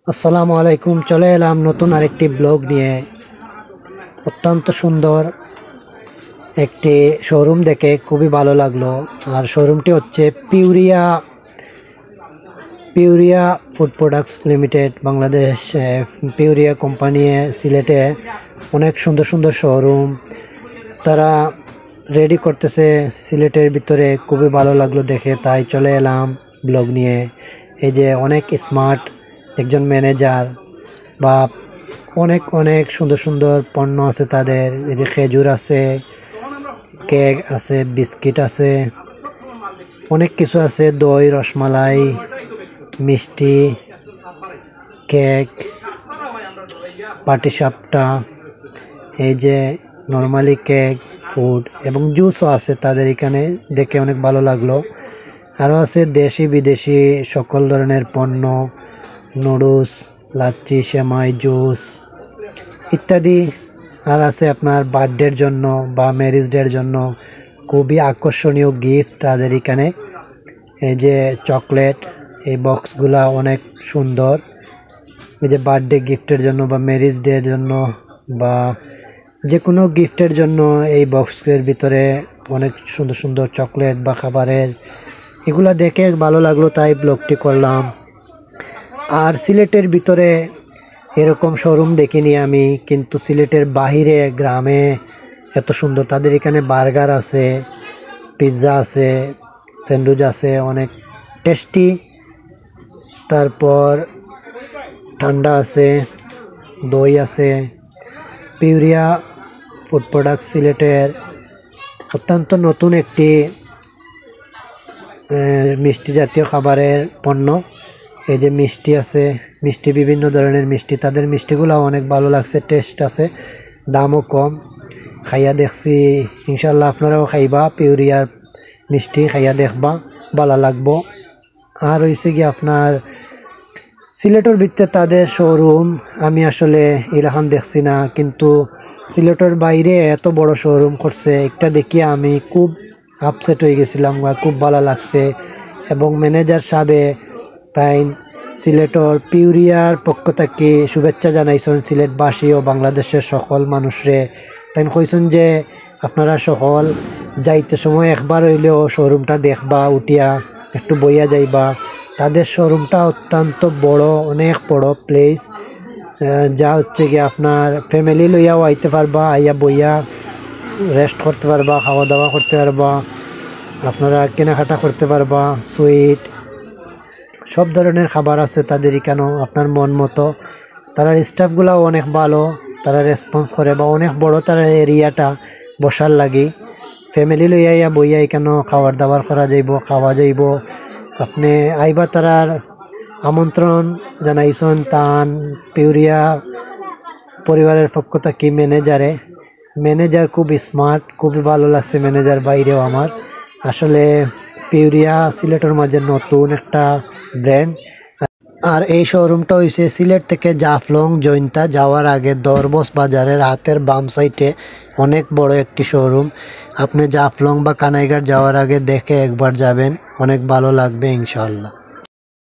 আসসালামু আলাইকুম। চলে এলাম নতুন আরেকটি ব্লগ নিয়ে। অত্যন্ত সুন্দর একটি শোরুম দেখে খুবই ভালো লাগলো। আর শোরুমটি হচ্ছে পিউরিয়া food products limited Bangladesh. পিউরিয়া company সিলেটে অনেক সুন্দর সুন্দর শোরুম তারা রেডি করতেছে সিলেটের ভিতরে। খুবই ভালো লাগলো দেখে, তাই চলে এলাম ব্লগ নিয়ে। এই যে অনেক স্মার্ট একজন ম্যানেজার বা অনেক অনেক সুন্দর সুন্দর পণ্য আছে তাদের। এই যে খেজুর আছে, কেক আছে, বিস্কিট আছে, অনেক কিছু আছে, দই, রসমালাই, মিষ্টি, কেক, পাটিসাপটা, এই যে নর্মালি কেক, ফুড এবং জুসও আছে তাদের এখানে। দেখে অনেক ভালো লাগলো। আরও আছে দেশি বিদেশি সকল ধরনের পণ্য, নুডলস, লাচ্ছি, সেমাই, জুস ইত্যাদি। আর আছে আপনার বার্থডের জন্য বা ম্যারেজ ডের জন্য খুবই আকর্ষণীয় গিফট তাদের এখানে। এই যে চকলেট, এই বক্সগুলা অনেক সুন্দর। এই যে বার্থডে গিফটের জন্য বা ম্যারেজ ডের জন্য বা যে কোনো গিফটের জন্য এই বক্সের ভিতরে অনেক সুন্দর সুন্দর চকলেট বা খাবারের, এগুলা দেখে ভালো লাগলো, তাই ব্লগটি করলাম। আর সিলেটের ভিতরে এরকম শোরুম দেখিনি আমি, কিন্তু সিলেটের বাহিরে গ্রামে এত সুন্দর। তাদের এখানে বার্গার আছে, পিৎজা আছে, স্যান্ডউইচ আছে, অনেক টেস্টি। তারপর ঠান্ডা আছে, দই আছে। পিউরিয়া ফুড প্রোডাক্ট সিলেটের অত্যন্ত নতুন একটি মিষ্টি জাতীয় খাবারের পণ্য। এই যে মিষ্টি আছে, মিষ্টি বিভিন্ন ধরনের মিষ্টি, তাদের মিষ্টিগুলো অনেক ভালো লাগছে, টেস্ট আছে, দামও কম। খাইয়া দেখছি, ইনশাল্লাহ আপনারাও খাইবা, পিউরিয়ার মিষ্টি খাইয়া দেখবা, ভালো লাগবো। আর হয়েছে কি আপনার সিলেটের ভিতরে তাদের শোরুম আমি আসলে ইলাহান দেখছি না, কিন্তু সিলেটের বাইরে এত বড় শোরুম করছে একটা দেখিয়ে আমি খুব আপসেট হয়ে গেছিলাম, খুব ভালো লাগছে। এবং ম্যানেজার সাহেবে তাই সিলেটর পিউরিয়ার পক্ষ থেকে শুভেচ্ছা জানাইছেন সিলেটবাসী ও বাংলাদেশের সকল মানুষরে। তাই কইছেন যে আপনারা সকল যাইতে সময় একবার হইলেও শোরুমটা দেখবা, উঠিয়া একটু বইয়া যাইবা। তাদের শোরুমটা অত্যন্ত বড়, অনেক বড় প্লেস, যা হচ্ছে কি আপনার ফ্যামিলি লইয়াও আইতে পারবা, আইয়া বইয়া রেস্ট করতে পারবা, খাওয়া দাওয়া করতে পারবা, আপনারা কেনাকাটা করতে পারবা। সুইট সব ধরনের খাবার আছে তাদের এখানেও আপনার মন মতো। তার স্টাফগুলাও অনেক ভালো, তারা রেসপন্স করে বা অনেক বড় তার এরিয়াটা বসার লাগি। ফ্যামিলি লইয়া বইয়া এখানেও খাবার দাবার করা যাইব, খাওয়া যাইব। আপনি আইবা, তারার আমন্ত্রণ জানাইছেন তান পিউরিয়া পরিবারের পক্ষ থেকে ম্যানেজার খুব স্মার্ট, খুবই ভালো লাগছে ম্যানেজার বাইরেও আমার। আসলে পিউরিয়া সিলেটের মাঝে নতুন একটা ব্র্যান্ড। আর এই শোরুমটা হয়েছে সিলেট থেকে জাফলং জৈন্তা যাওয়ার আগে দরবস বাজারের হাতের বাম সাইডে অনেক বড় একটি শোরুম। আপনি জাফলং বা কানাইঘাট যাওয়ার আগে দেখে একবার যাবেন, অনেক ভালো লাগবে ইনশাআল্লাহ।